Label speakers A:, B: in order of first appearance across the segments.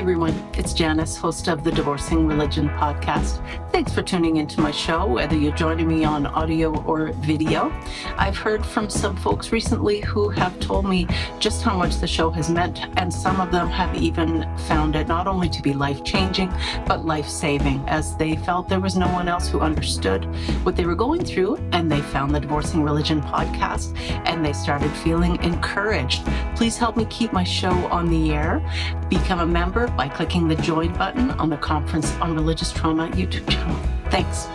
A: everyone, it's Janice, host of the Divorcing Religion podcast. Thanks for tuning into my show, whether you're joining me on audio or video. I've heard from some folks recently who have told me just how much the show has meant, and some of them have even found it not only to be life-changing, but life-saving, as they felt there was no one else who understood what they were going through, and they found the Divorcing Religion podcast, and they started feeling encouraged. Please help me keep my show on the air. Become a member by clicking the join button on the Conference on Religious Trauma YouTube channel. Thanks.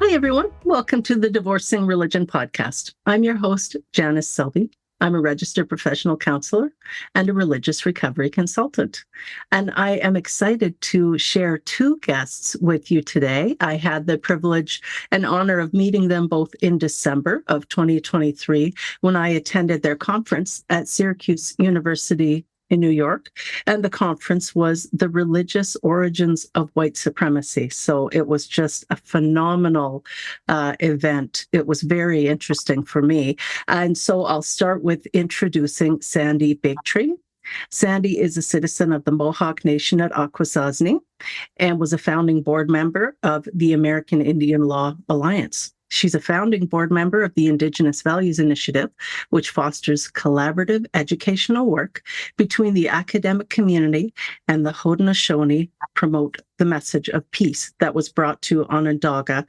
A: Hi, everyone. Welcome to the Divorcing Religion podcast. I'm your host, Janice Selby. I'm a registered professional counselor and a religious recovery consultant. And I am excited to share two guests with you today. I had the privilege and honor of meeting them both in December of 2023 when I attended their conference at Syracuse University in New York, and the conference was The Religious Origins of White Supremacy. So it was just a phenomenal event. It was very interesting for me. And so I'll start with introducing Sandy Bigtree. Sandy is a citizen of the Mohawk Nation at Akwesasne and was a founding board member of the American Indian Law Alliance. She's a founding board member of the Indigenous Values Initiative, which fosters collaborative educational work between the academic community and the Hodenosaunee, promote the message of peace that was brought to Onondaga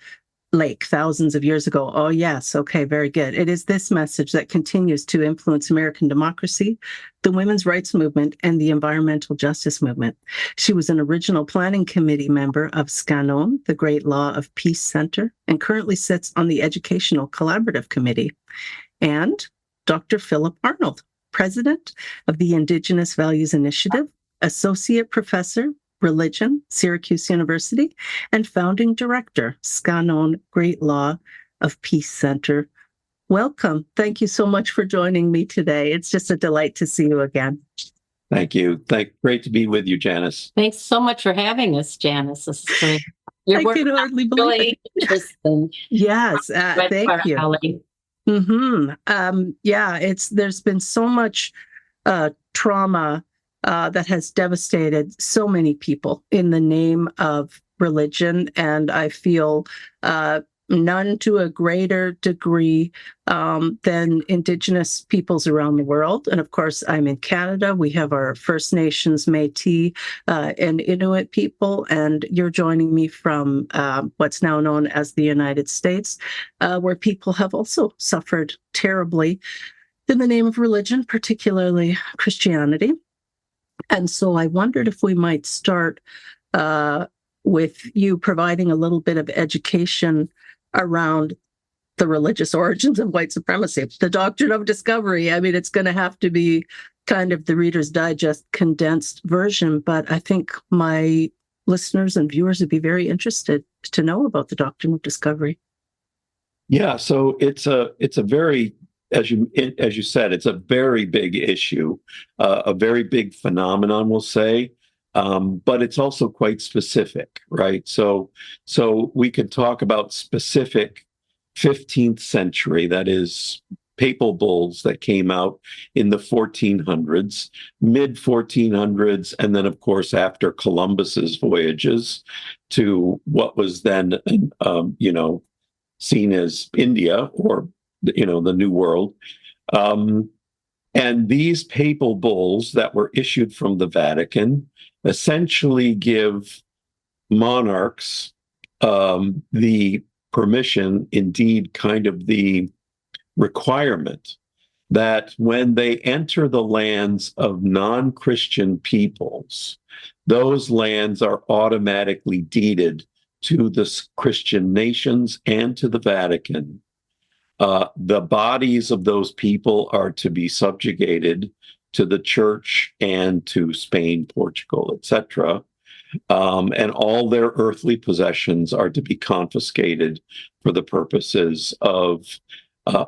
A: Lake thousands of years ago. Oh, yes. Okay, very good. It is this message that continues to influence American democracy, the women's rights movement, and the environmental justice movement. She was an original planning committee member of Scano, the Great Law of Peace Center, and currently sits on the Educational Collaborative Committee. And Dr. Philip Arnold, president of the Indigenous Values Initiative, associate professor, Religion, Syracuse University, and founding director, Scano, Great Law of Peace Center. Welcome. Thank you so much for joining me today. It's just a delight to see you again.
B: Thank you. Great to be with you, Janice.
C: Thanks so much for having us, Janice. This is great. Your work
A: I can hardly believe
C: really
A: it.
C: interesting.
A: Yes, thank you. There's been so much trauma that has devastated so many people in the name of religion, and I feel none to a greater degree than Indigenous peoples around the world. And of course, I'm in Canada. We have our First Nations, Métis, and Inuit people, and you're joining me from what's now known as the United States, where people have also suffered terribly in the name of religion, particularly Christianity. And so I wondered if we might start with you providing a little bit of education around the religious origins of white supremacy, the doctrine of discovery. I mean, it's going to have to be kind of the Reader's Digest condensed version, but I think my listeners and viewers would be very interested to know about the doctrine of discovery.
B: Yeah, so it's a very, as you said, it's a very big issue, a very big phenomenon, we'll say, but it's also quite specific, right? So we could talk about specific 15th century, that is, papal bulls that came out in the 1400s, mid 1400s, and then, of course, after Columbus's voyages to what was then, seen as India, or the New World. And these papal bulls that were issued from the Vatican essentially give monarchs the permission, indeed kind of the requirement, that when they enter the lands of non-Christian peoples, those lands are automatically deeded to the Christian nations and to the Vatican. The bodies of those people are to be subjugated to the church and to Spain, Portugal, etc. And all their earthly possessions are to be confiscated for the purposes of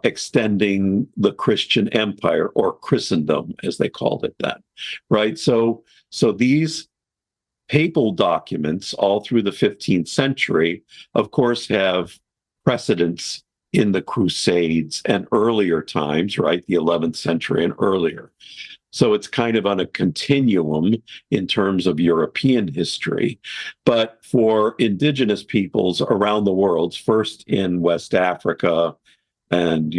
B: extending the Christian empire, or Christendom, as they called it then, right? So these papal documents all through the 15th century, of course, have precedents in the Crusades and earlier times, right? The 11th century and earlier. So it's kind of on a continuum in terms of European history. But for indigenous peoples around the world, first in West Africa and,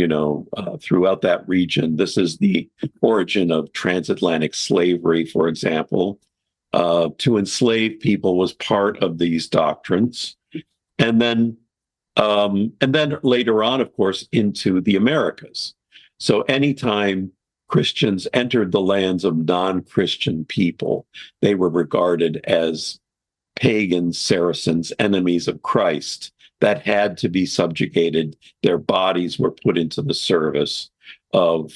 B: throughout that region, this is the origin of transatlantic slavery, for example. To enslave people was part of these doctrines. And then later on, of course, into the Americas. So anytime Christians entered the lands of non-Christian people, they were regarded as pagans, Saracens, enemies of Christ that had to be subjugated. Their bodies were put into the service of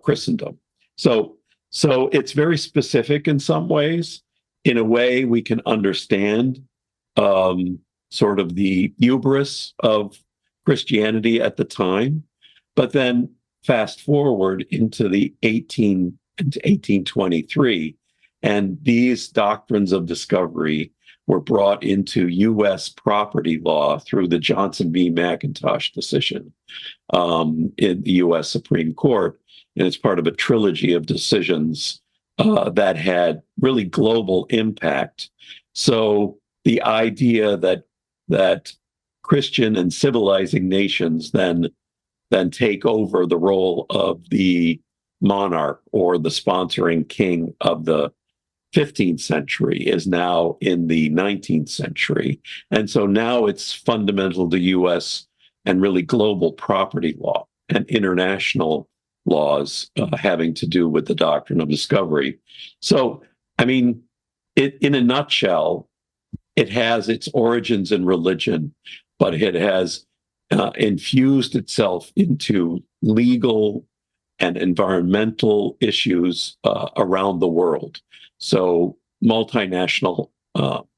B: Christendom. So it's very specific in some ways. In a way, we can understand sort of the hubris of Christianity at the time, but then fast forward into 1823, and these doctrines of discovery were brought into U.S. property law through the Johnson v. McIntosh decision in the U.S. Supreme Court. And it's part of a trilogy of decisions that had really global impact. So the idea that Christian and civilizing nations then take over the role of the monarch or the sponsoring king of the 15th century is now in the 19th century. And so now it's fundamental to U.S. and really global property law and international laws having to do with the doctrine of discovery. So, I mean, in a nutshell, it has its origins in religion, but it has infused itself into legal and environmental issues around the world. So multinational,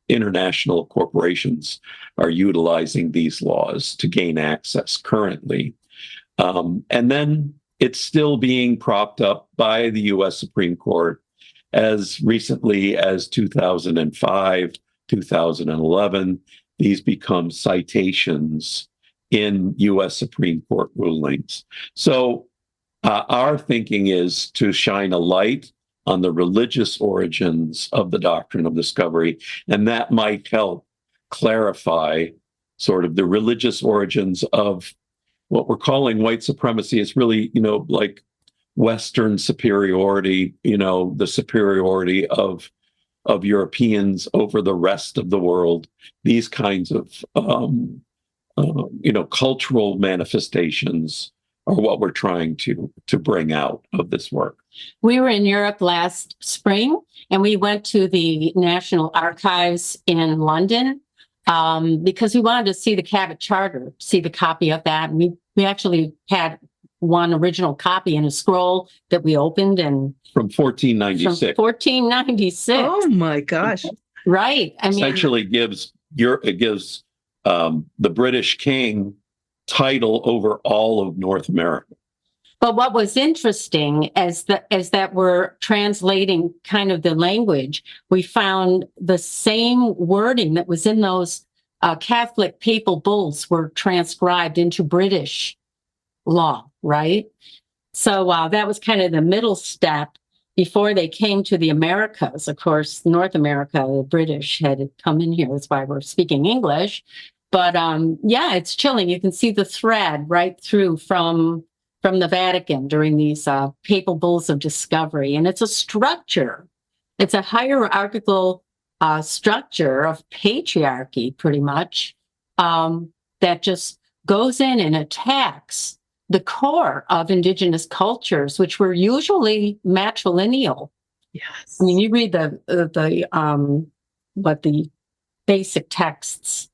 B: international corporations are utilizing these laws to gain access currently. And then it's still being propped up by the U.S. Supreme Court as recently as 2005, 2011. These become citations in U.S. Supreme Court rulings. So our thinking is to shine a light on the religious origins of the doctrine of discovery, and that might help clarify sort of the religious origins of what we're calling white supremacy. Is really, like Western superiority, the superiority of Europeans over the rest of the world. These kinds of cultural manifestations are what we're trying to bring out of this work.
C: We were in Europe last spring, and we went to the National Archives in London because we wanted to see the Cabot Charter, see the copy of that. And we actually had one original copy in a scroll that we opened, and
B: from 1496.
C: From 1496.
A: Oh my gosh!
C: Right. I mean,
B: essentially gives the British king title over all of North America.
C: But what was interesting is that we're translating kind of the language, we found the same wording that was in those Catholic papal bulls were transcribed into British law, right? So that was kind of the middle step before they came to the Americas. Of course, North America, the British had come in here. That's why we're speaking English. But it's chilling. You can see the thread right through from the Vatican during these papal bulls of discovery. And it's a structure. It's a hierarchical structure of patriarchy, pretty much, that just goes in and attacks the core of indigenous cultures, which were usually matrilineal.
A: Yes.
C: I mean, you read the basic texts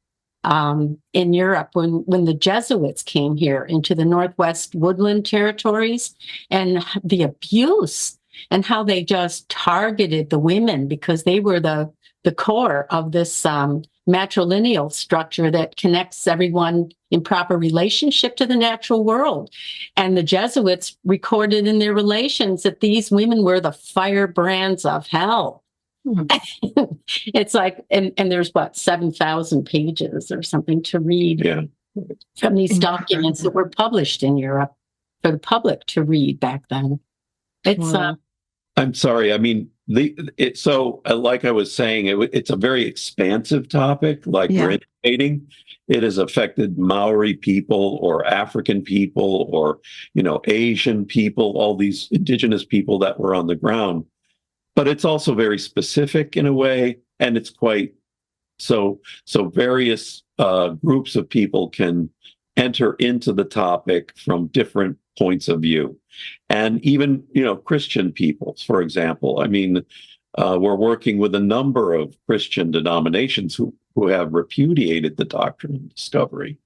C: in Europe when the Jesuits came here into the Northwest woodland territories, and the abuse and how they just targeted the women because they were the core of this matrilineal structure that connects everyone in proper relationship to the natural world. And the Jesuits recorded in their relations that these women were the firebrands of hell. It's like, and there's 7,000 pages or something to read from these documents that were published in Europe for the public to read back then. It's
A: Wow.
B: I'm sorry. I mean, like I was saying, it's a very expansive topic. Like
A: Yeah.
B: we're indicating, it has affected Maori people or African people or Asian people, all these indigenous people that were on the ground. But it's also very specific in a way, and it's quite so. Various groups of people can enter into the topic from different points of view. And even, Christian peoples, for example. I mean, we're working with a number of Christian denominations who have repudiated the doctrine of discovery,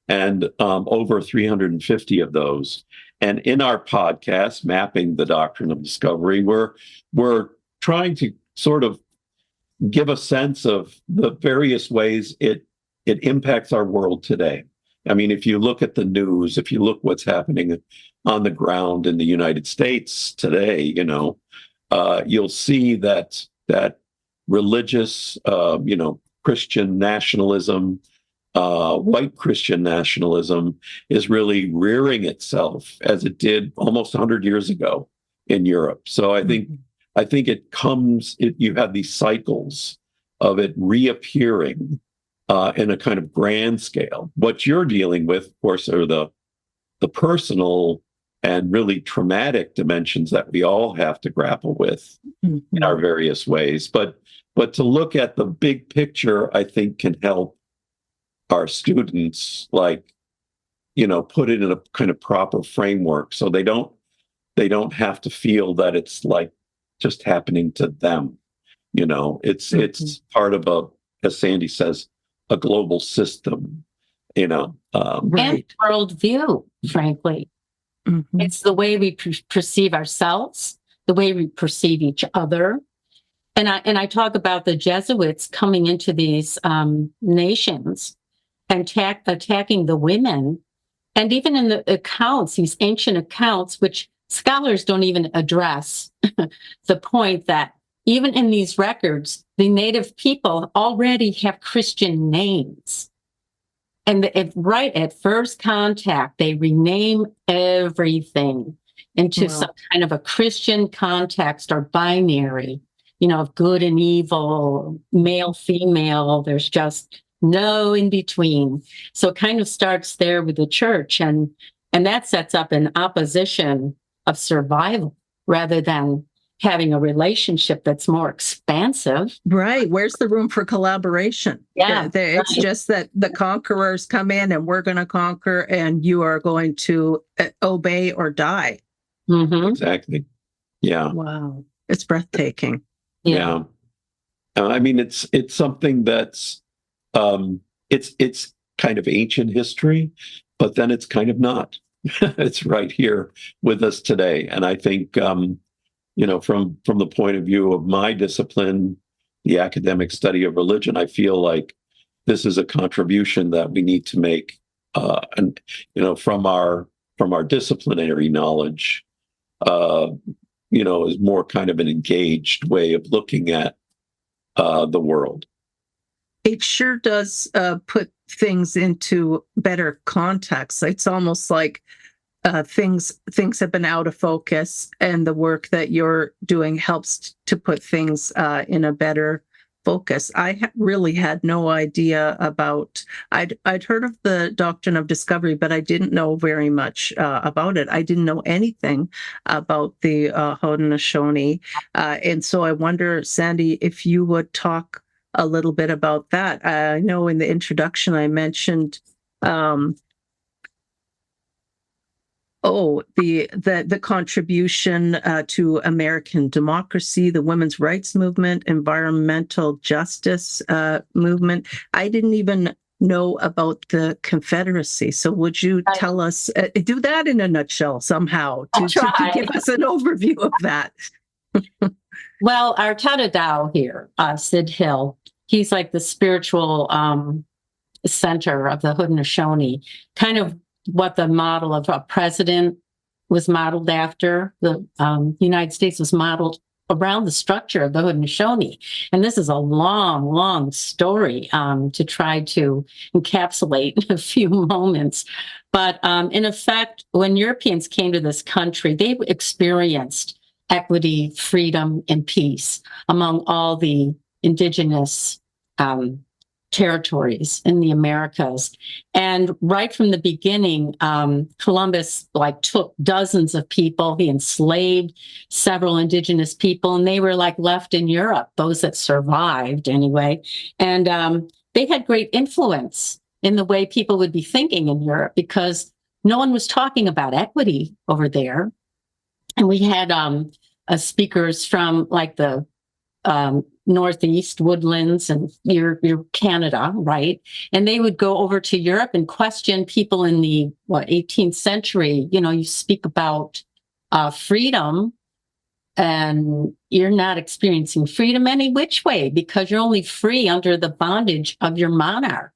B: and over 350 of those. And in our podcast, Mapping the Doctrine of Discovery, we're trying to sort of give a sense of the various ways it impacts our world today. I mean, if you look at the news, if you look what's happening on the ground in the United States today, you'll see that religious, Christian nationalism, white Christian nationalism is really rearing itself as it did almost 100 years ago in Europe. So I think you have these cycles of it reappearing in a kind of grand scale. What you're dealing with, of course, are the personal and really traumatic dimensions that we all have to grapple with in our various ways. But to look at the big picture, I think can help our students, put it in a kind of proper framework, so they don't have to feel that it's like just happening to them. It's part of as Sandy says, a global system.
A: Right.
C: and worldview, frankly.
A: Mhm.
C: It's the way we perceive ourselves, the way we perceive each other. And I talk about the Jesuits coming into these nations and attacking the women. And even in the accounts, these ancient accounts, which scholars don't even address, the point that even in these records, the native people already have Christian names. And right at first contact, they rename everything into some kind of a Christian context or binary, of good and evil, male, female. There's just no in between. So it kind of starts there with the church, and that sets up an opposition of survival rather than having a relationship that's more expansive.
A: Right. Where's the room for collaboration?
C: Yeah,
A: It's
C: right.
A: just that the conquerors come in and we're going to conquer, and you are going to obey or die.
C: Mhm.
B: Exactly. Yeah.
A: Wow. It's breathtaking.
B: Yeah. I mean, it's something that's it's kind of ancient history, but then it's kind of not. It's right here with us today. And I think from the point of view of my discipline, the academic study of religion, I feel like this is a contribution that we need to make, and from our disciplinary knowledge, is more kind of an engaged way of looking at the world.
A: It sure does put things into better context. It's almost like things have been out of focus, and the work that you're doing helps to put things in a better focus. I really had no idea about. I'd heard of the doctrine of discovery, but I didn't know very much about it. I didn't know anything about the Haudenosaunee, and so I wonder, Sandy, if you would talk a little bit about that. I know in the introduction I mentioned. The contribution to American democracy, the women's rights movement, environmental justice movement. I didn't even know about the Confederacy. So would you tell us, do that in a nutshell somehow, to give us an overview of that?
C: Well, our Tadadao here, Sid Hill, he's like the spiritual center of the Haudenosaunee, kind of what the model of a president was modeled after. The United States was modeled around the structure of the Haudenosaunee. And this is a long, long story to try to encapsulate in a few moments. But in effect, when Europeans came to this country, they experienced equity, freedom, and peace among all the indigenous territories in the Americas. And right from the beginning, Columbus took dozens of people. He enslaved several indigenous people, and they were left in Europe, those that survived anyway. And they had great influence in the way people would be thinking in Europe, because no one was talking about equity over there. And we had speakers from the Northeast woodlands and your Canada, right? And they would go over to Europe and question people in the 18th century. You speak about freedom, and you're not experiencing freedom any which way, because you're only free under the bondage of your monarch.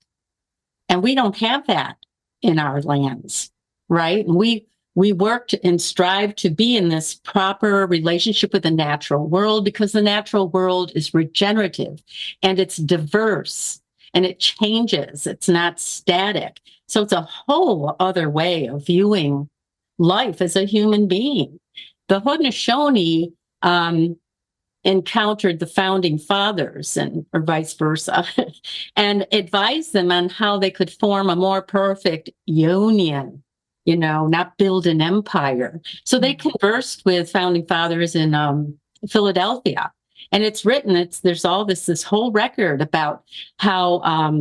C: And we don't have that in our lands, right? And we worked and strived to be in this proper relationship with the natural world, because the natural world is regenerative and it's diverse and it changes. It's not static. So it's a whole other way of viewing life as a human being. The Haudenosaunee encountered the founding fathers, or vice versa, and advised them on how they could form a more perfect union, not build an empire. So they conversed with founding fathers in Philadelphia. And it's written, there's all this whole record about how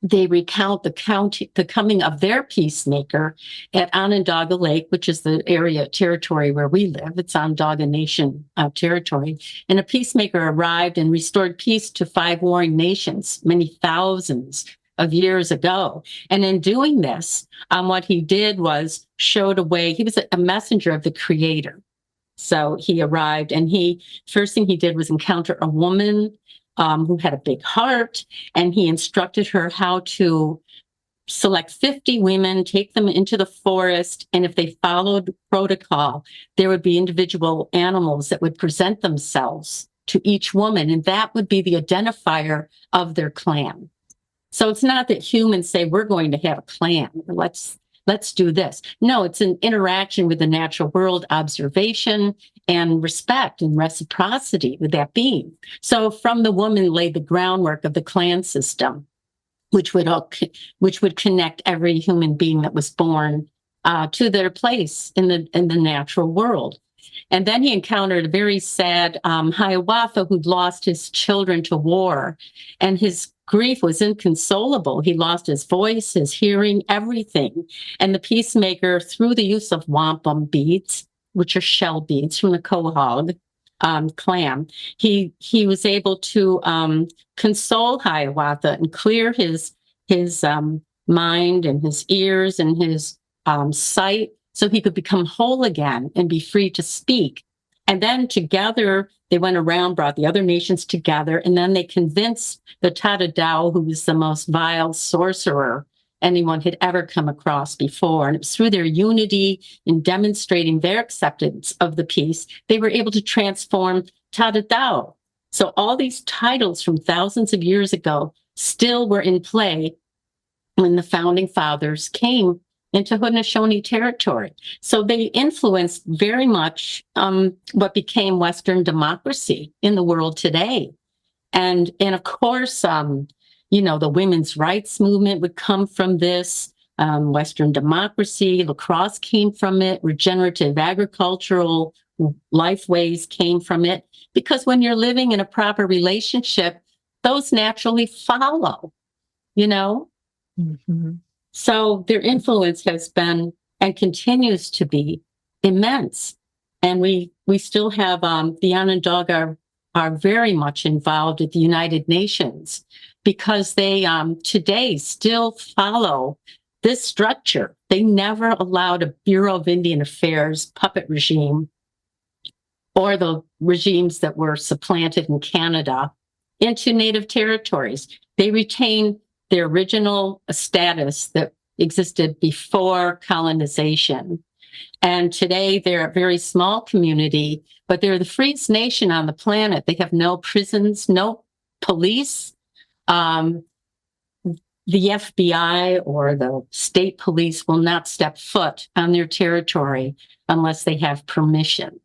C: they recount the coming of their peacemaker at Onondaga Lake, which is the territory where we live. It's Onondaga Nation territory. And a peacemaker arrived and restored peace to 5 warring nations, many thousands of years ago. And in doing this, what he did was showed a way. He was a messenger of the Creator. So he arrived, and first thing he did was encounter a woman who had a big heart, and he instructed her how to select 50 women, take them into the forest, and if they followed protocol, there would be individual animals that would present themselves to each woman, and that would be the identifier of their clan. So it's not that humans say, we're going to have a clan, let's do this. No, it's an interaction with the natural world, observation and respect and reciprocity with that being. So from the woman laid the groundwork of the clan system, which would connect every human being that was born to their place in the natural world. And then he encountered a very sad Hiawatha who'd lost his children to war, and his grief was inconsolable. He lost his voice, his hearing, everything. And the peacemaker, through the use of wampum beads, which are shell beads from the Quahog clan, he was able to console Hiawatha and clear his mind and his ears and his sight, so he could become whole again and be free to speak. And then together, they went around, brought the other nations together, and then they convinced the Tadadao, who was the most vile sorcerer anyone had ever come across before. And it was through their unity in demonstrating their acceptance of the peace, they were able to transform Tadadao. So all these titles from thousands of years ago still were in play when the founding fathers came into Haudenosaunee territory. So they influenced very much what became Western democracy in the world today. And of course, the women's rights movement would come from this. Western democracy, lacrosse came from it, regenerative agricultural life ways came from it. Because when you're living in a proper relationship, those naturally follow, Mm-hmm. So their influence has been and continues to be immense. And we still have the Onondaga are very much involved at the United Nations, because they today still follow this structure. They never allowed a Bureau of Indian Affairs puppet regime or the regimes that were supplanted in Canada into Native territories. They retain their original status that existed before colonization. And today they're a very small community, but they're the freest nation on the planet. They have no prisons, no police. The FBI or the state police will not step foot on their territory unless they have permission.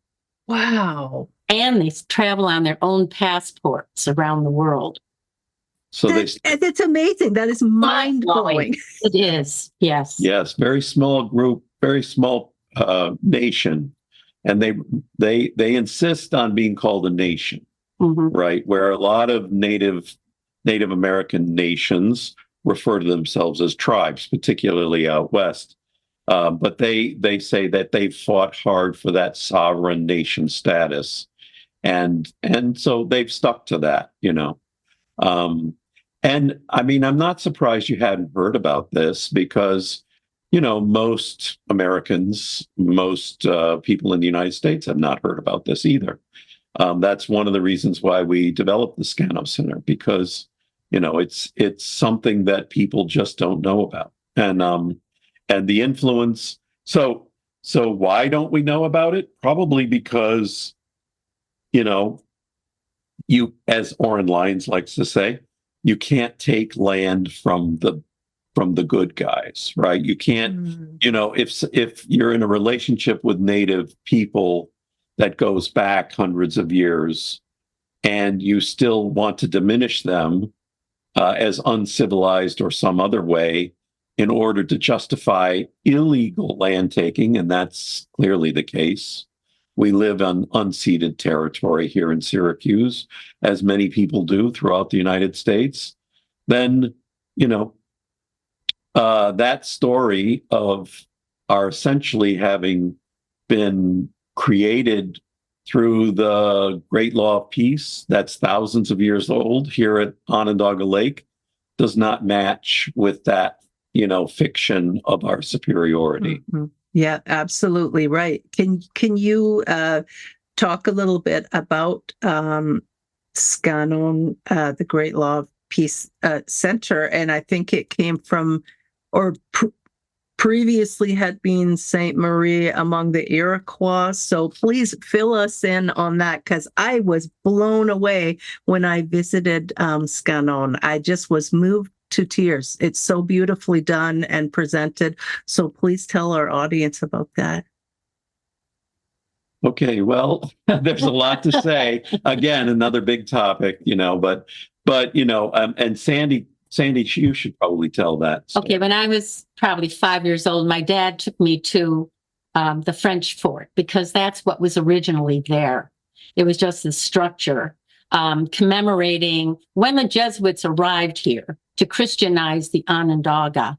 A: Wow.
C: And they travel on their own passports around the world.
B: So
A: It's amazing. That is mind-blowing.
C: It is, yes.
B: yes, very small group, very small nation, and they insist on being called a nation, right? Where a lot of Native American nations refer to themselves as tribes, particularly out west. But they say that they fought hard for that sovereign nation status, and so they've stuck to that, you know. And I mean, I'm not surprised you hadn't heard about this because, you know, most Americans, most people in the United States have not heard about this either. That's one of the reasons why we developed the Scano Center, because, you know, it's something that people just don't know about, and the influence. So why don't we know about it? Probably because, you know, you, as Oren Lyons likes to say, you can't take land from the good guys, right? You can't, you know, if you're in a relationship with Native people that goes back hundreds of years, and you still want to diminish them as uncivilized or some other way in order to justify illegal land taking, and that's clearly the case. We live on unceded territory here in Syracuse, as many people do throughout the United States. Then, you know, that story of our essentially having been created through the Great Law of Peace, that's thousands of years old here at Onondaga Lake, does not match with that, you know, fiction of our superiority.
A: Mm-hmm. Yeah, absolutely right. Can you talk a little bit about Scano, the Great Law of Peace Center? And I think it came from, or previously had been Sainte Marie among the Iroquois. So please fill us in on that, because I was blown away when I visited Scano. I just was moved to tears. It's so beautifully done and presented. So please tell our audience about that.
B: Okay, well, there's a lot to say. Again, another big topic, you know, but you know, and Sandy, you should probably tell that story.
C: Okay, when I was probably 5 years old, my dad took me to the French fort, because that's what was originally there. It was just a structure commemorating when the Jesuits arrived here to Christianize the Onondaga.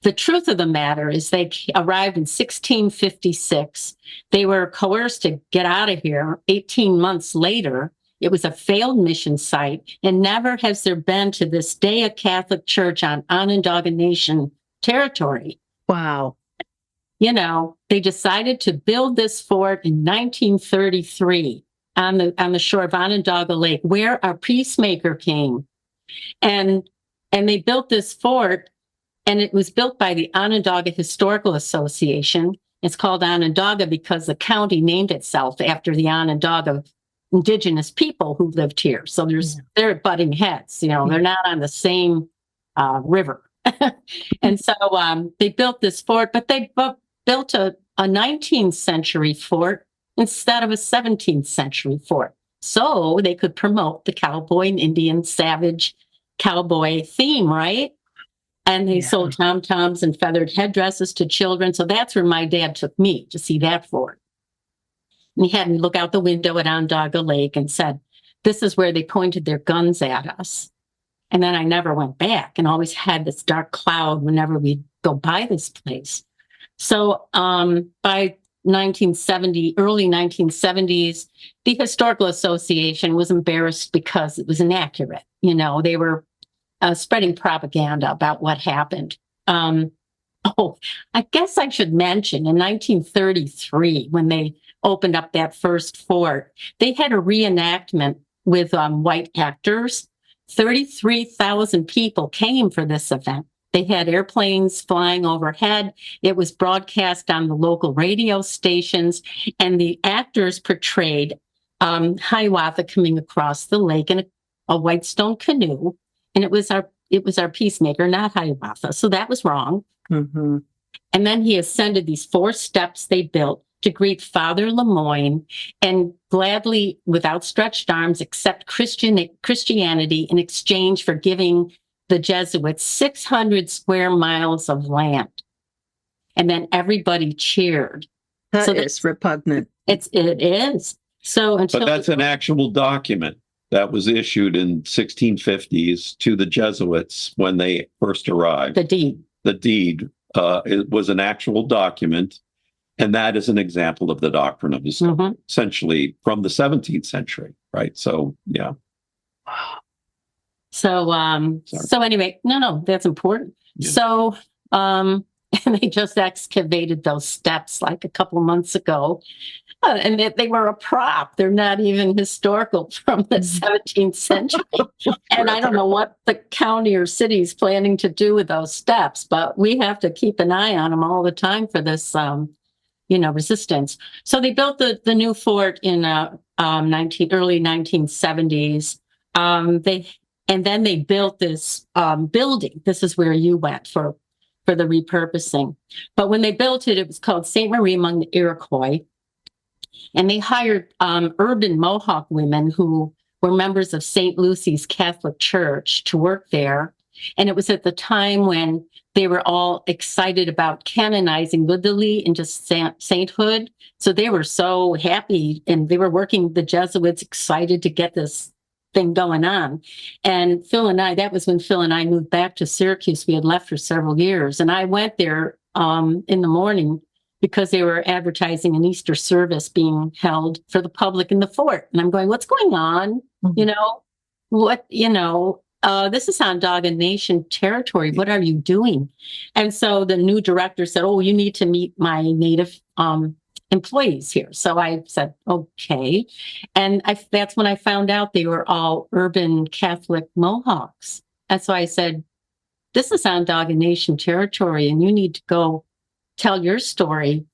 C: The truth of the matter is they arrived in 1656. They were coerced to get out of here 18 months later. It was a failed mission site, and never has there been to this day a Catholic church on Onondaga Nation territory.
A: Wow.
C: You know, they decided to build this fort in 1933 on the shore of Onondaga Lake, where our peacemaker came. And they built this fort, and it was built by the Onondaga Historical Association. It's called Onondaga because the county named itself after the Onondaga indigenous people who lived here. So they're butting heads, you know, they're not on the same river. And so they built this fort, but they built a 19th century fort instead of a 17th century fort, so they could promote the cowboy and Indian savage cowboy theme, right? And they sold tom-toms and feathered headdresses to children. So that's where my dad took me to see that fort. And he had me look out the window at Onondaga Lake and said, this is where they pointed their guns at us. And then I never went back, and always had this dark cloud whenever we go by this place. So by 1970, early 1970s, the Historical Association was embarrassed because it was inaccurate. You know, they were spreading propaganda about what happened. I guess I should mention in 1933, when they opened up that first fort, they had a reenactment with white actors. 33,000 people came for this event. They had airplanes flying overhead. It was broadcast on the local radio stations, and the actors portrayed Hiawatha coming across the lake in a white stone canoe, and it was our peacemaker, not Hiawatha. So that was wrong.
A: Mm-hmm.
C: And then he ascended these 4 steps they built to greet Father Lemoyne and gladly, with outstretched arms, accept Christianity in exchange for giving the Jesuits 600 square miles of land. And then everybody cheered.
A: That is repugnant.
C: It is. So
B: but that's an actual document that was issued in 1650s to the Jesuits when they first arrived.
C: The deed.
B: The deed it was an actual document, and that is an example of the doctrine of the essentially from the 17th century, right? So yeah.
C: So anyway, no, that's important.
B: Yeah.
C: So and they just excavated those steps like a couple months ago. And they were a prop. They're not even historical from the 17th century. And I don't know what the county or city is planning to do with those steps, but we have to keep an eye on them all the time for this, resistance. So they built the new fort in early 1970s. And then they built this building. This is where you went for the repurposing. But when they built it, it was called Ste. Marie among the Iroquois. And they hired urban Mohawk women who were members of St. Lucy's Catholic Church to work there. And it was at the time when they were all excited about canonizing literally into sainthood. So they were so happy, and they were working, the Jesuits, excited to get this thing going on. And that was when Phil and I moved back to Syracuse. We had left for several years. And I went there in the morning because they were advertising an Easter service being held for the public in the fort. And I'm going, what's going on? Mm-hmm. This is Haudenosaunee Nation territory. What are you doing? And so the new director said, oh, you need to meet my Native employees here. So I said, okay. And that's when I found out they were all urban Catholic Mohawks. And so I said, this is Haudenosaunee Nation territory, and you need to go tell your story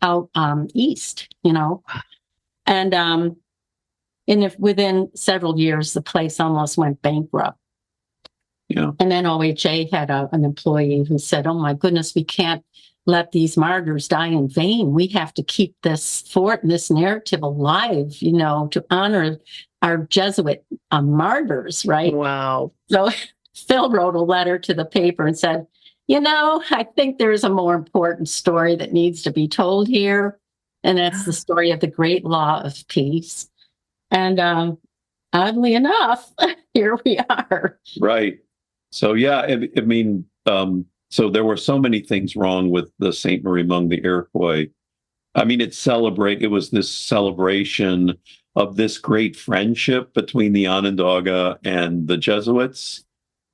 C: out east, And if within several years, the place almost went bankrupt.
B: Yeah.
C: And then OHA had an employee who said, oh my goodness, we can't let these martyrs die in vain. We have to keep this fort and this narrative alive, to honor our Jesuit martyrs, right?
A: Wow.
C: So Phil wrote a letter to the paper and said, I think there's a more important story that needs to be told here. And that's the story of the great law of peace. And oddly enough, here we are.
B: Right. So, yeah, so there were so many things wrong with the Ste. Marie among the Iroquois. I mean, it was this celebration of this great friendship between the Onondaga and the Jesuits.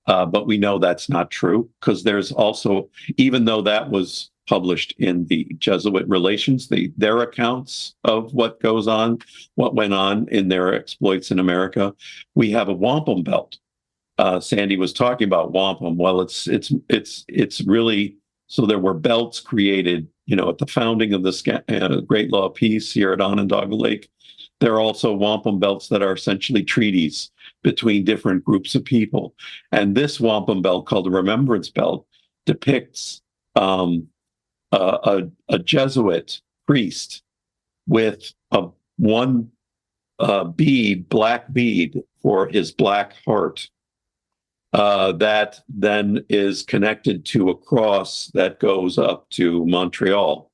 B: But we know that's not true, because there's also, even though that was published in the Jesuit Relations, their accounts of what went on in their exploits in America, we have a wampum belt. Sandy was talking about wampum. Well, it's really, so there were belts created, at the founding of the Great Law of Peace here at Onondaga Lake. There are also wampum belts that are essentially treaties between different groups of people. And this wampum belt, called the Remembrance Belt, depicts a Jesuit priest with one black bead for his black heart, that then is connected to a cross that goes up to Montreal,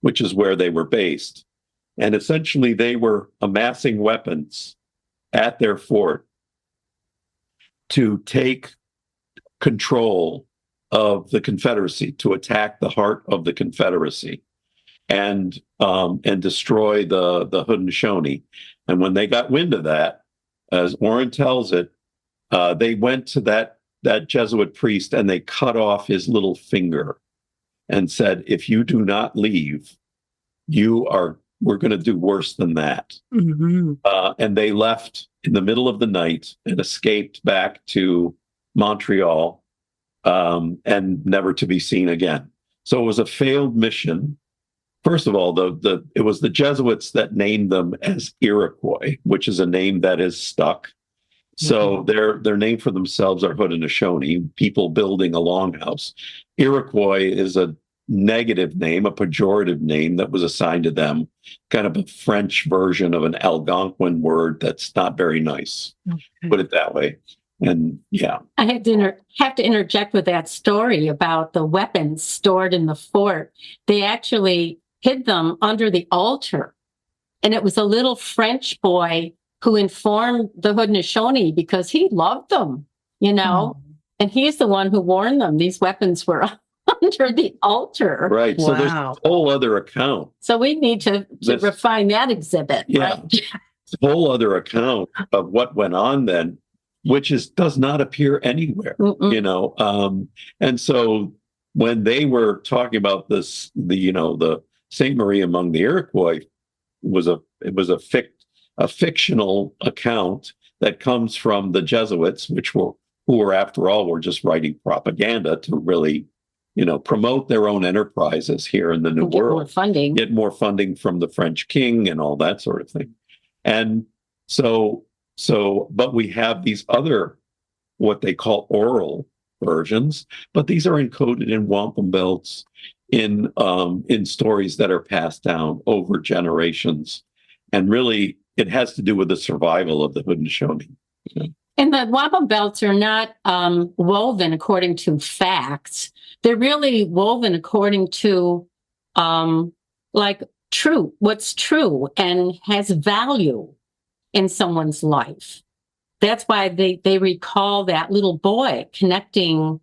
B: which is where they were based. And essentially, they were amassing weapons at their fort to take control of the Confederacy, to attack the heart of the Confederacy, and destroy the Hodenosaunee. And when they got wind of that, as Orrin tells it, they went to that Jesuit priest and they cut off his little finger and said, if you do not leave, we're going to do worse than that. Mm-hmm. And they left in the middle of the night and escaped back to Montreal. and never to be seen again. So it was a failed mission. First of all, it was the Jesuits that named them as Iroquois, which is a name that is stuck. So their name for themselves are Haudenosaunee, people building a longhouse. Iroquois is a negative name, a pejorative name that was assigned to them, kind of a French version of an Algonquin word that's not very nice. Put it that way. And yeah,
C: I have to interject with that story about the weapons stored in the fort. They actually hid them under the altar, and it was a little French boy who informed the Haudenosaunee because he loved them, and he's the one who warned them these weapons were under the altar.
B: Right. So there's a whole other account.
C: So we need to refine that exhibit.
B: Yeah.
C: Right?
B: It's a whole other account of what went on then, which does not appear anywhere, and so when they were talking about this, the Saint Marie among the Iroquois was a fictional account that comes from the Jesuits, who were after all were just writing propaganda to really, promote their own enterprises here in the New World, get more funding from the French king and all that sort of thing, and but we have these other, what they call oral versions, but these are encoded in wampum belts in stories that are passed down over generations. And really, it has to do with the survival of the Haudenosaunee.
C: And the wampum belts are not woven according to facts. They're really woven according to what's true and has value in someone's life. That's why they recall that little boy connecting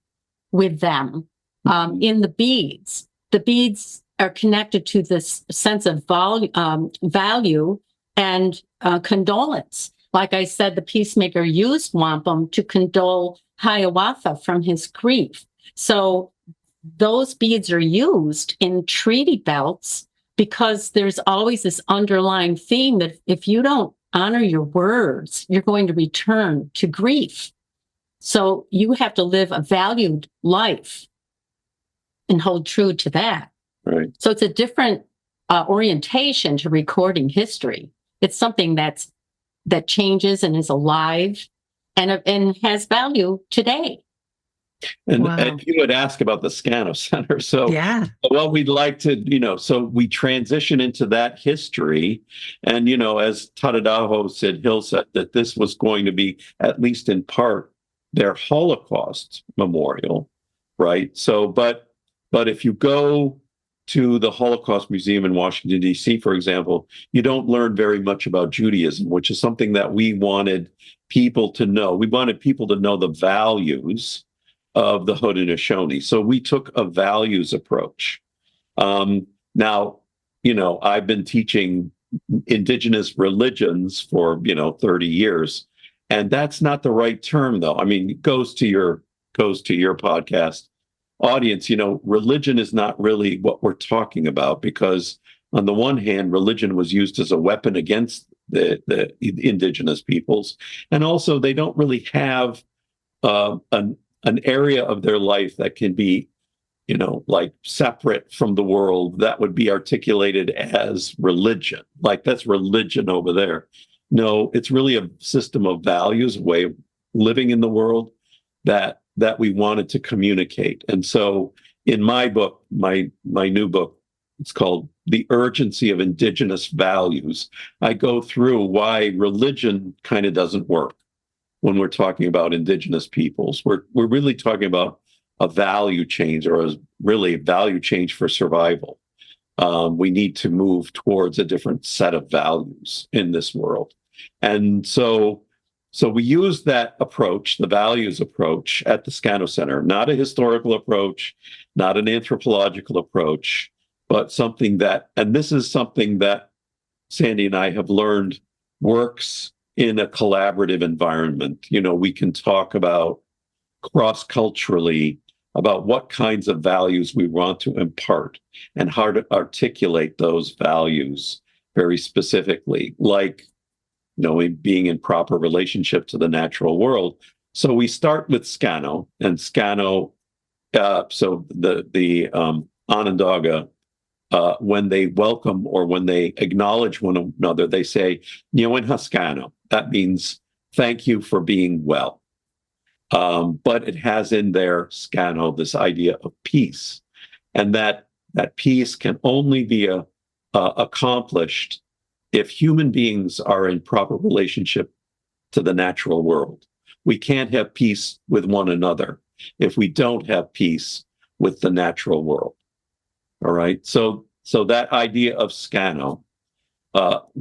C: with them in the beads. The beads are connected to this sense of value and condolence. Like I said, the peacemaker used wampum to condole Hiawatha from his grief. So those beads are used in treaty belts because there's always this underlying theme that if you don't honor your words, you're going to return to grief. So you have to live a valued life and hold true to that.
B: Right.
C: So it's a different orientation to recording history. It's something that changes and is alive and has value today.
B: And you would ask about the Scano Center. So what we'd like to, so we transition into that history. And, as Tadadaho Hill said, that this was going to be, at least in part, their Holocaust memorial, right? So, but if you go to the Holocaust Museum in Washington, D.C., for example, you don't learn very much about Judaism, which is something that we wanted people to know. We wanted people to know the values of the Haudenosaunee. So we took a values approach. Now, I've been teaching indigenous religions for, 30 years, and that's not the right term, though. I mean, it goes to your podcast audience. Religion is not really what we're talking about, because on the one hand, religion was used as a weapon against the indigenous peoples, and also they don't really have an area of their life that can be, separate from the world, that would be articulated as religion. Like, that's religion over there. No, it's really a system of values, a way of living in the world that we wanted to communicate. And so in my book, my new book, it's called The Urgency of Indigenous Values. I go through why religion kind of doesn't work when we're talking about indigenous peoples. We're really talking about a value change, or really a value change for survival. We need to move towards a different set of values in this world. And so we use that approach, the values approach, at the Scano Center, not a historical approach, not an anthropological approach, but something that, and this is something that Sandy and I have learned works in a collaborative environment. We can talk about cross-culturally about what kinds of values we want to impart and how to articulate those values very specifically, like, being in proper relationship to the natural world. So we start with Scano, and Scano so the Onondaga, when they welcome or when they acknowledge one another, they say noñh Scano. That means thank you for being well. But it has in there Scano this idea of peace, and that peace can only be accomplished if human beings are in proper relationship to the natural world. We can't have peace with one another if we don't have peace with the natural world. All right. So that idea of Scano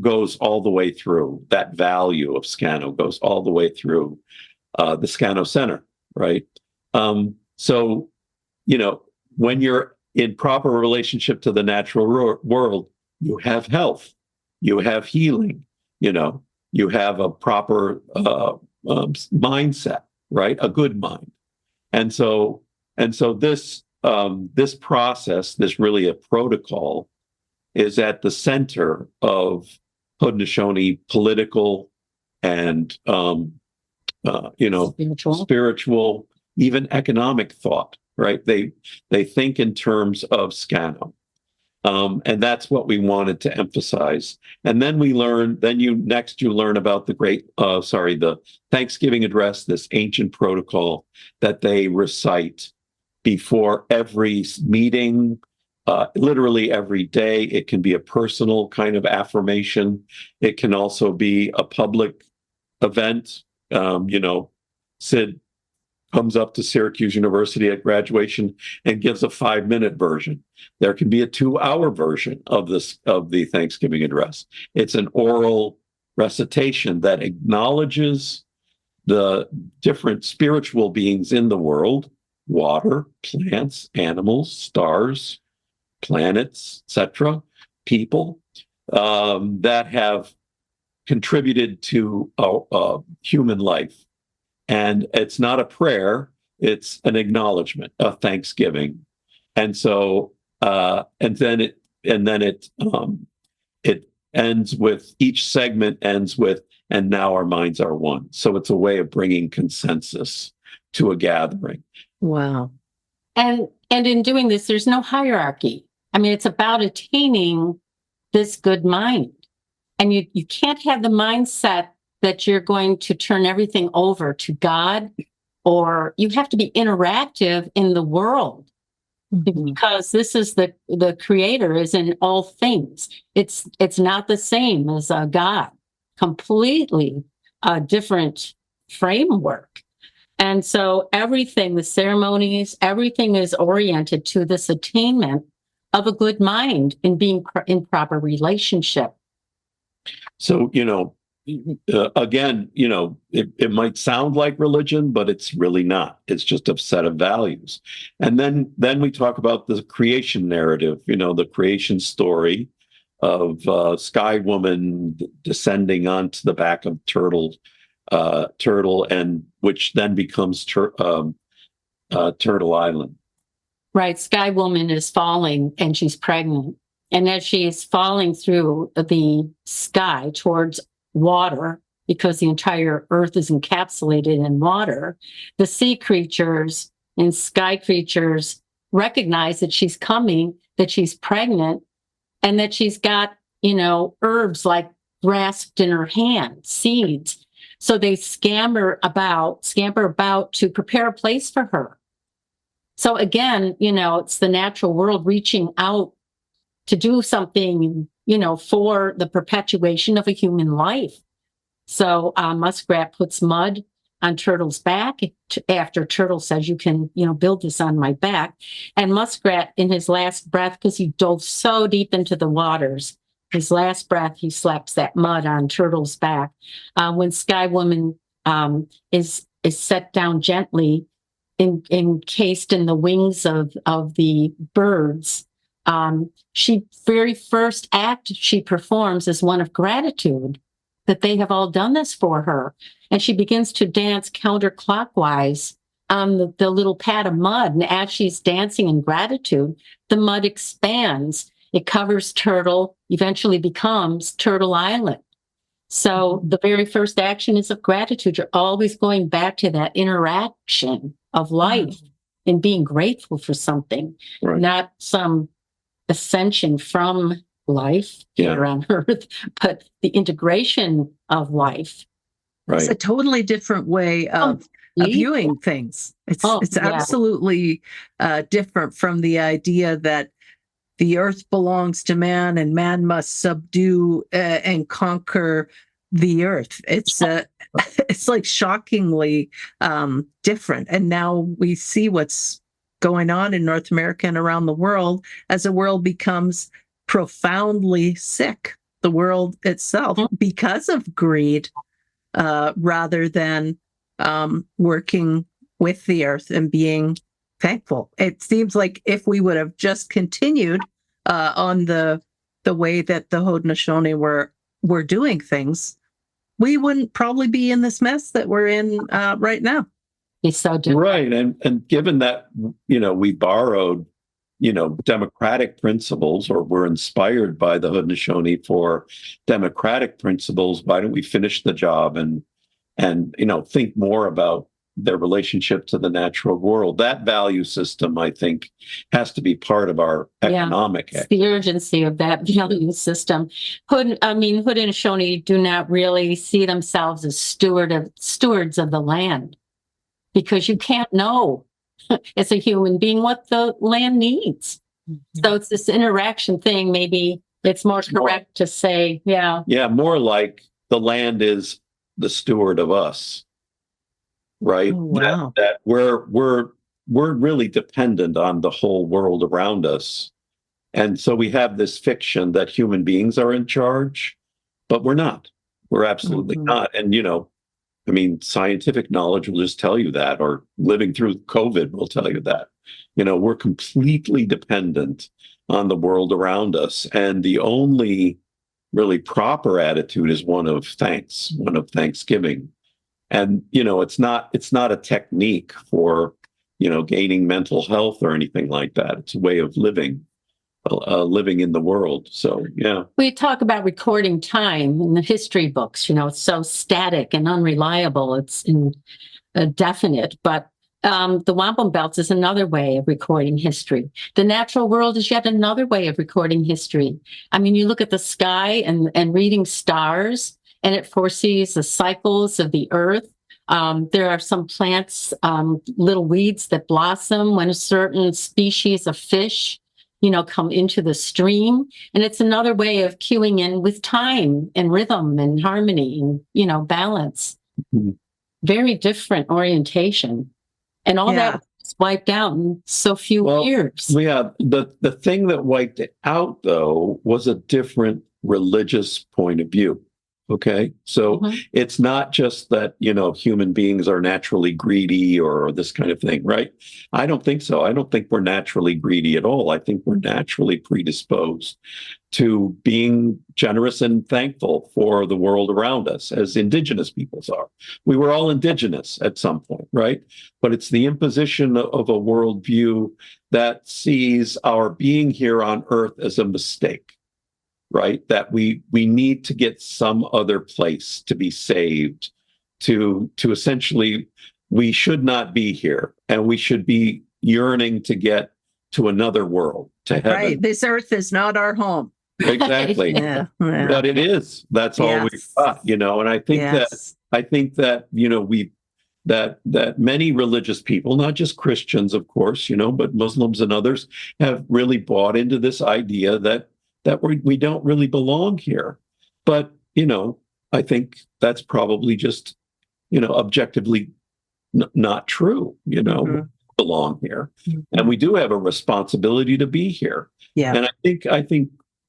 B: goes all the way through. That value of Scano goes all the way through the Scano Center, right? So, when you're in proper relationship to the natural world, you have health, you have healing, you have a proper mindset, right? A good mind. And so this process, this really a protocol, is at the center of Haudenosaunee political and spiritual, even economic thought, right? They think in terms of Scano. And that's what we wanted to emphasize. And then you learn about the Thanksgiving address, this ancient protocol that they recite before every meeting, literally every day. It can be a personal kind of affirmation. It can also be a public event. Sid comes up to Syracuse University at graduation and gives a 5-minute version. There can be a 2-hour version of the Thanksgiving address. It's an oral recitation that acknowledges the different spiritual beings in the world: water, plants, animals, stars, planets, etc., people that have contributed to human life. And it's not a prayer; it's an acknowledgement, a thanksgiving. And so, it ends with, each segment ends with, "And now our minds are one." So it's a way of bringing consensus to a gathering.
A: Wow.
C: And in doing this, there's no hierarchy. I mean, it's about attaining this good mind. And you can't have the mindset that you're going to turn everything over to God, or you have to be interactive in the world, because this is the creator is in all things. It's not the same as a God, completely a different framework. And so everything, the ceremonies, everything is oriented to this attainment of a good mind and being in proper relationship.
B: So, again, it might sound like religion, but it's really not. It's just a set of values. And then we talk about the creation narrative, the creation story of Sky Woman descending onto the back of turtle, and which then becomes Turtle Island.
C: Right. Sky Woman is falling and she's pregnant. And as she is falling through the sky towards water, because the entire earth is encapsulated in water, the sea creatures and sky creatures recognize that she's coming, that she's pregnant, and that she's got, herbs like grasped in her hand, seeds. So they scamper about to prepare a place for her. So again, it's the natural world reaching out to do something, for the perpetuation of a human life. So Muskrat puts mud on Turtle's back after Turtle says, "You can, build this on my back." And Muskrat, in his last breath, because he dove so deep into the waters, his last breath, he slaps that mud on Turtle's back. When Sky Woman is set down gently, encased in the wings of the birds, she very first act she performs is one of gratitude that they have all done this for her. And she begins to dance counterclockwise on the little pad of mud. And as she's dancing in gratitude, the mud expands. It covers Turtle, eventually becomes Turtle Island. So the very first action is of gratitude. You're always going back to that interaction of life and being grateful for something,
B: Right.
C: not some ascension from life here on Earth, but the integration of life.
A: It's a
B: Right.
A: totally different way of viewing things. It's absolutely different from the idea that the earth belongs to man and man must subdue and conquer the earth. It's it's like shockingly different. And now we see what's going on in North America and around the world as the world becomes profoundly sick, the world itself, because of greed, rather than working with the earth and being thankful. It seems like if we would have just continued on the way that the Haudenosaunee were doing things, we wouldn't probably be in this mess that we're in right now.
C: It's so different.
B: Right. And given that, we borrowed, democratic principles, or were inspired by the Haudenosaunee for democratic principles, why don't we finish the job and think more about their relationship to the natural world? That value system, I think, has to be part of our economic.
C: It's the urgency of that value system. Haudenosaunee do not really see themselves as stewards of the land, because you can't know as a human being what the land needs. So it's this interaction thing. Maybe it's more correct to say,
B: more like the land is the steward of us. Right.
A: Oh, wow.
B: That we're really dependent on the whole world around us. And so we have this fiction that human beings are in charge, but we're not. We're absolutely not. And, scientific knowledge will just tell you that, or living through COVID will tell you that. We're completely dependent on the world around us. And the only really proper attitude is one of thanks, one of thanksgiving. And, it's not a technique for, gaining mental health or anything like that. It's a way of living in the world. So, yeah.
C: We talk about recording time in the history books. It's so static and unreliable. It's indefinite. But the wampum belts is another way of recording history. The natural world is yet another way of recording history. You look at the sky and reading stars, and it foresees the cycles of the earth. There are some plants, little weeds that blossom when a certain species of fish, come into the stream. And it's another way of cueing in with time and rhythm and harmony and, balance. Mm-hmm. Very different orientation. And all that was wiped out in so few years.
B: Yeah, the thing that wiped it out, though, was a different religious point of view. Okay, so it's not just that, human beings are naturally greedy or this kind of thing, right? I don't think so. I don't think we're naturally greedy at all. I think we're naturally predisposed to being generous and thankful for the world around us, as indigenous peoples are. We were all indigenous at some point, right? But it's the imposition of a worldview that sees our being here on Earth as a mistake. Right, that we need to get some other place to be saved, to essentially, we should not be here, and we should be yearning to get to another world, to heaven.
A: Right, this earth is not our home.
B: Exactly. But it is. That's all we've got, And I think that that many religious people, not just Christians, of course, but Muslims and others, have really bought into this idea that we don't really belong here. But, I think that's probably just, objectively not true, we belong here. And we do have a responsibility to be here. Yeah. And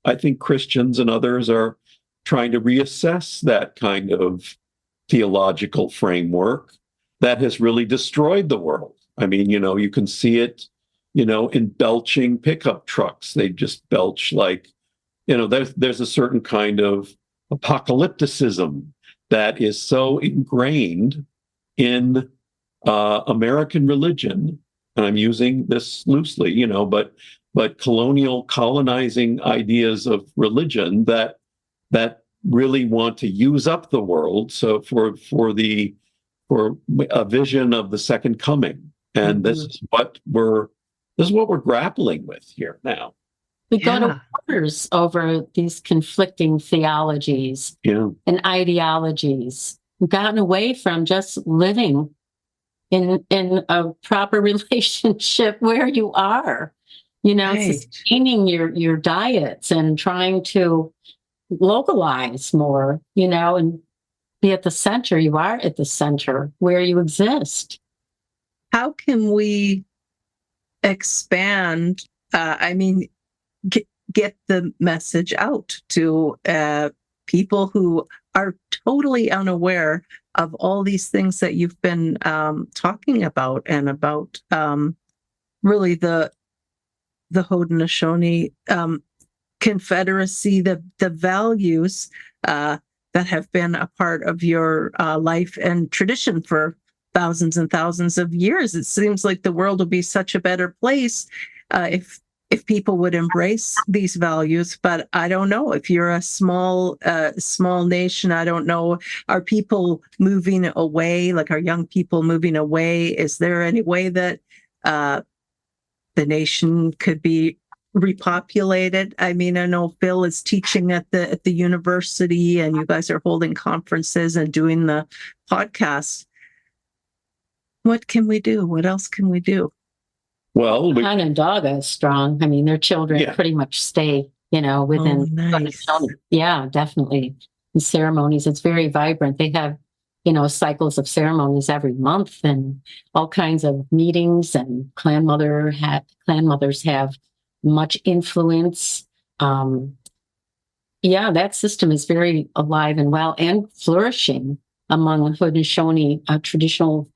B: I think Christians and others are trying to reassess that kind of theological framework that has really destroyed the world. You can see it, in belching pickup trucks. They just belch like, there's a certain kind of apocalypticism that is so ingrained in American religion, and I'm using this loosely, but colonial colonizing ideas of religion that really want to use up the world. So for a vision of the second coming, And this is what we're grappling with here now.
C: We go to wars over these conflicting theologies and ideologies. We've gotten away from just living in a proper relationship where you are, sustaining your diets and trying to localize more, and be at the center. You are at the center where you exist.
A: How can we expand, get the message out to people who are totally unaware of all these things that you've been talking about, and about really the Haudenosaunee Confederacy, the values that have been a part of your life and tradition for thousands and thousands of years. It seems like the world would be such a better place if people would embrace these values. But I don't know, if you're a small nation, I don't know, are people moving away? Like, are young people moving away? Is there any way that the nation could be repopulated? I mean, I know Phil is teaching at the university, and you guys are holding conferences and doing the podcasts. What can we do? What else can we do?
B: Well,
C: Onondaga is strong. I mean, their children pretty much stay, within.
A: Nice.
C: Yeah, definitely. The ceremonies, it's very vibrant. They have, cycles of ceremonies every month, and all kinds of meetings, and clan mothers have much influence. That system is very alive and well and flourishing among Haudenosaunee traditional,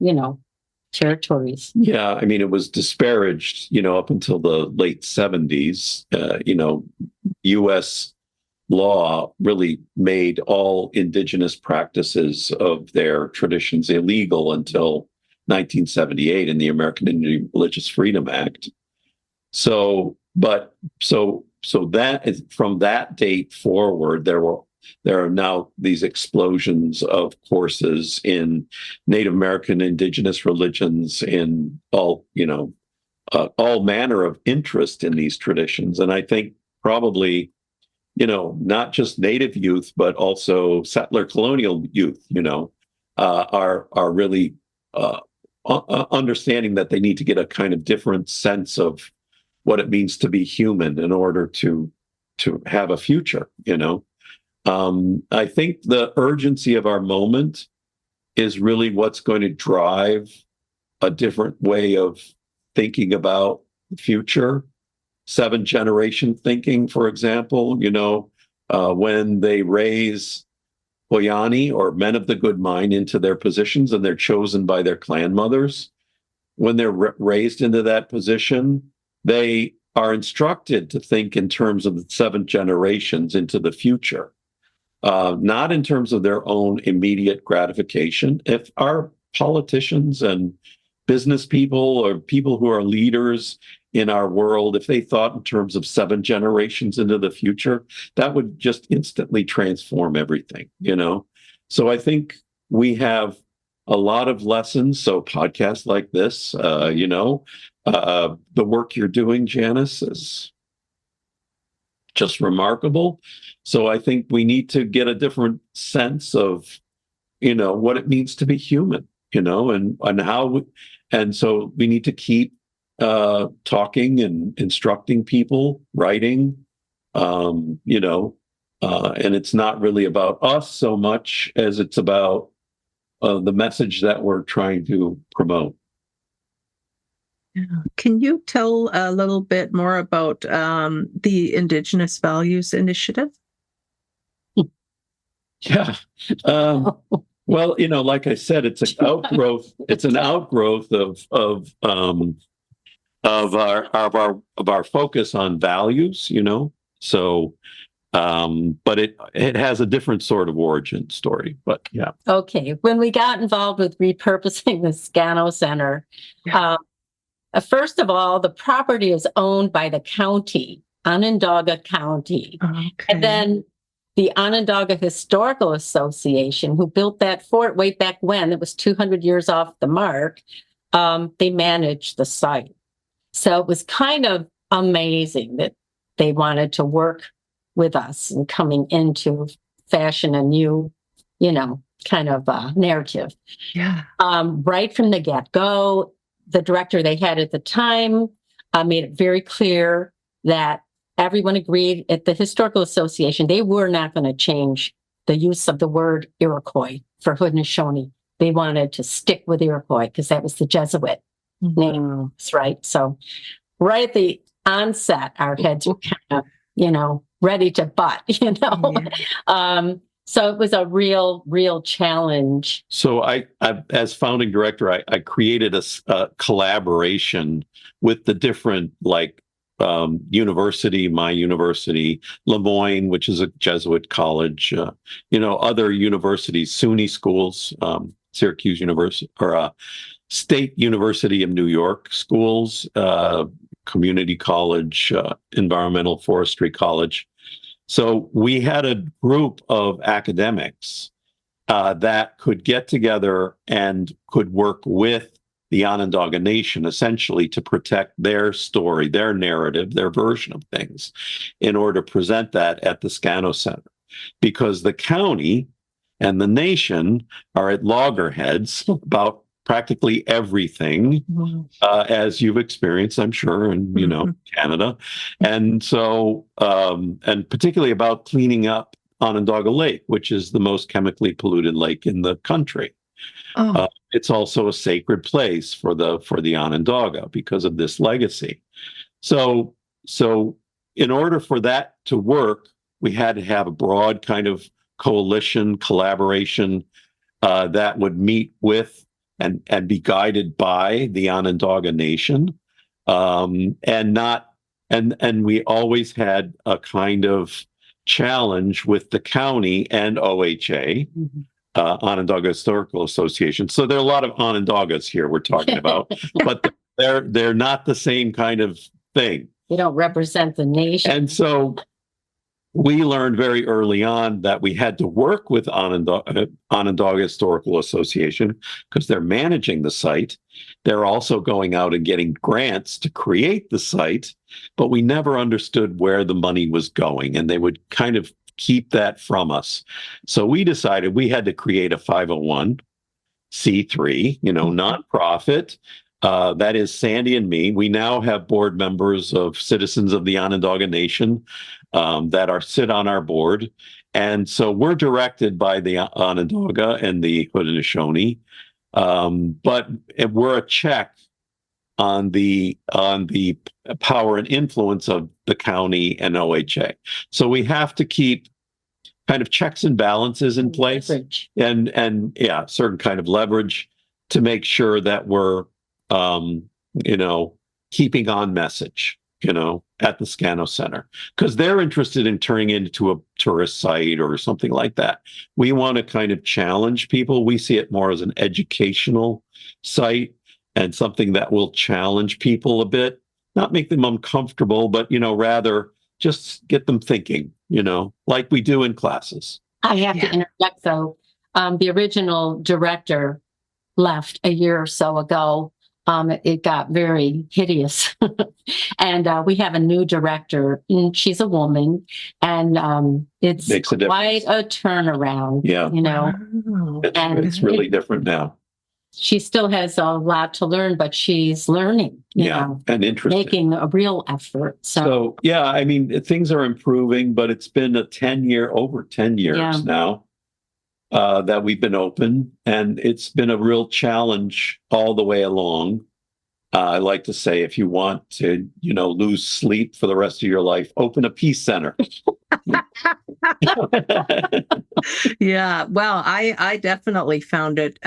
C: territories.
B: Yeah, I mean, it was disparaged, up until the late 70s. U.S. law really made all indigenous practices of their traditions illegal until 1978 in the American Indian Religious Freedom Act. So that is, from that date forward, there are now these explosions of courses in Native American indigenous religions, in all manner of interest in these traditions. And I think probably, not just Native youth, but also settler colonial youth, are really understanding that they need to get a kind of different sense of what it means to be human in order to have a future, I think the urgency of our moment is really what's going to drive a different way of thinking about the future. 7th-generation thinking, for example, when they raise Hoyani, or men of the good mind, into their positions, and they're chosen by their clan mothers, when they're raised into that position, they are instructed to think in terms of the 7 generations into the future. Not in terms of their own immediate gratification. If our politicians and business people, or people who are leaders in our world, if they thought in terms of 7 generations into the future, that would just instantly transform everything, So I think we have a lot of lessons. So podcasts like this, the work you're doing, Janice, is just remarkable. So I think we need to get a different sense of, what it means to be human, and how, and so we need to keep talking and instructing people, writing, and it's not really about us so much as it's about the message that we're trying to promote.
A: Can you tell a little bit more about the Indigenous Values Initiative?
B: Yeah. Well, like I said, it's an outgrowth. It's an outgrowth of our focus on values. So, but it has a different sort of origin story. But yeah.
C: Okay. When we got involved with repurposing the Scano Center, first of all, the property is owned by the county, Onondaga County.
A: Okay.
C: And then the Onondaga Historical Association, who built that fort way back when, it was 200 years off the mark, they managed the site. So it was kind of amazing that they wanted to work with us and coming into fashion a new, kind of narrative.
A: Yeah.
C: Right from the get-go, the director they had at the time made it very clear that everyone agreed at the Historical Association, they were not going to change the use of the word Iroquois for Haudenosaunee. They wanted to stick with Iroquois because that was the Jesuit name, right? So right at the onset, our heads were kind of, ready to butt,
A: Yeah.
C: So it was a real challenge.
B: So I as founding director, I created a collaboration with the different university, my university, Lemoyne, which is a Jesuit college, other universities, SUNY schools, Syracuse University, or State University of New York schools, community college, environmental forestry college. So we had a group of academics that could get together and could work with the Onondaga Nation, essentially, to protect their story, their narrative, their version of things, in order to present that at the Scano Center. Because the county and the nation are at loggerheads about practically everything, as you've experienced, I'm sure, in Canada. And so, and particularly about cleaning up Onondaga Lake, which is the most chemically polluted lake in the country. It's also a sacred place for the Onondaga because of this legacy. So in order for that to work, we had to have a broad kind of coalition, collaboration that would meet with and be guided by the Onondaga Nation, and we always had a kind of challenge with the county and OHA. Onondaga Historical Association. So there are a lot of Onondagas here we're talking about, but they're not the same kind of thing.
C: They don't represent the nation.
B: And so we learned very early on that we had to work with Onondaga Historical Association because they're managing the site. They're also going out and getting grants to create the site, but we never understood where the money was going, and they would kind of keep that from us. So we decided we had to create a 501c3, nonprofit. That is Sandy and me. We now have board members of citizens of the Onondaga Nation that sit on our board. And so we're directed by the Onondaga and the Hodenosaunee, but we're a check on the power and influence of the county and OHA. So we have to keep kind of checks and balances in place,
C: Leverage.
B: and certain kind of leverage to make sure that we're keeping on message, at the Scano Center, because they're interested in turning it into a tourist site or something like that. We want to kind of challenge people. We see it more as an educational site and something that will challenge people a bit, not make them uncomfortable, but, rather just get them thinking, like we do in classes.
C: I have to interject, though. The original director left a year or so ago. It got very hideous. And we have a new director, and she's a woman, and it's quite a turnaround.
B: Yeah. It's really different now.
C: She still has a lot to learn, but she's learning,
B: and interesting,
C: making a real effort.
B: So I mean, things are improving, but it's been over 10 years now that we've been open, and it's been a real challenge all the way along. I like to say, if you want to, lose sleep for the rest of your life, open a peace center.
A: Yeah, well, I definitely found it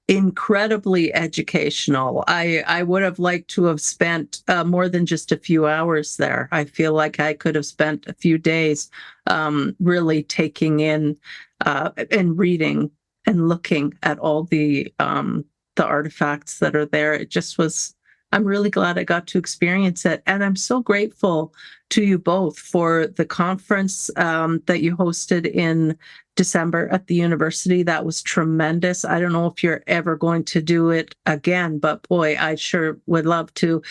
A: incredibly educational. I would have liked to have spent more than just a few hours there. I feel like I could have spent a few days really taking in and reading and looking at all the artifacts that are there. It just was, I'm really glad I got to experience it. And I'm so grateful to you both for the conference that you hosted in December at the university. That was tremendous. I don't know if you're ever going to do it again, but boy, I sure would love to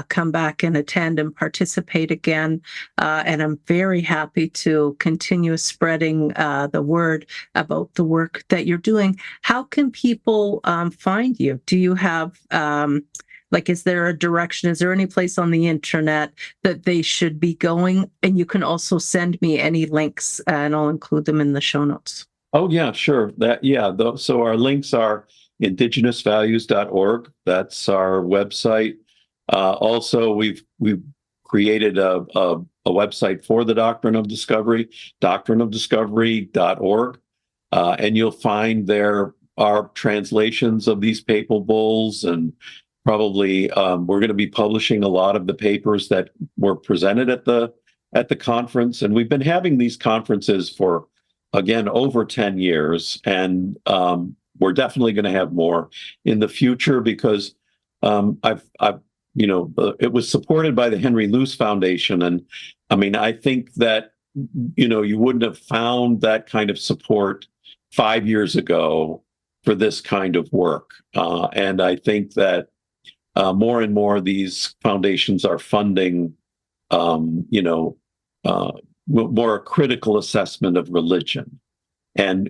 A: come back and attend and participate again. And I'm very happy to continue spreading the word about the work that you're doing. How can people find you? Do you have is there a direction? Is there any place on the internet that they should be going? And you can also send me any links and I'll include them in the show notes.
B: Oh, yeah, sure. So our links are indigenousvalues.org. That's our website. Also, we've created a website for the Doctrine of Discovery, doctrineofdiscovery.org. And you'll find there are translations of these papal bulls, and probably we're going to be publishing a lot of the papers that were presented at the conference. And we've been having these conferences for, again, over 10 years. And we're definitely going to have more in the future because it was supported by the Henry Luce Foundation. And I mean, I think that, you wouldn't have found that kind of support 5 years ago for this kind of work. And I think that more and more these foundations are funding, more critical assessment of religion and,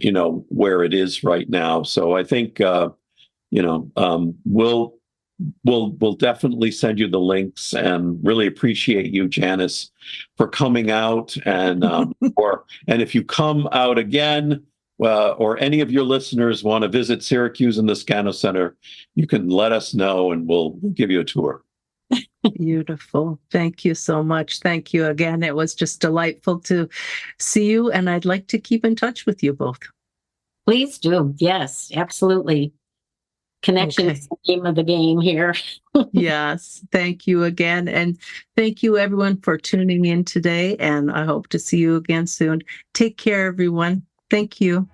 B: where it is right now. So I think, we'll definitely send you the links, and really appreciate you, Janice, for coming out. And and if you come out again, or any of your listeners want to visit Syracuse and the Scano Center, you can let us know and we'll give you a tour.
A: Beautiful. Thank you so much. Thank you again. It was just delightful to see you, and I'd like to keep in touch with you both.
C: Please do. Yes, absolutely. Connection is the name of the game here.
A: Yes. Thank you again. And thank you, everyone, for tuning in today. And I hope to see you again soon. Take care, everyone. Thank you.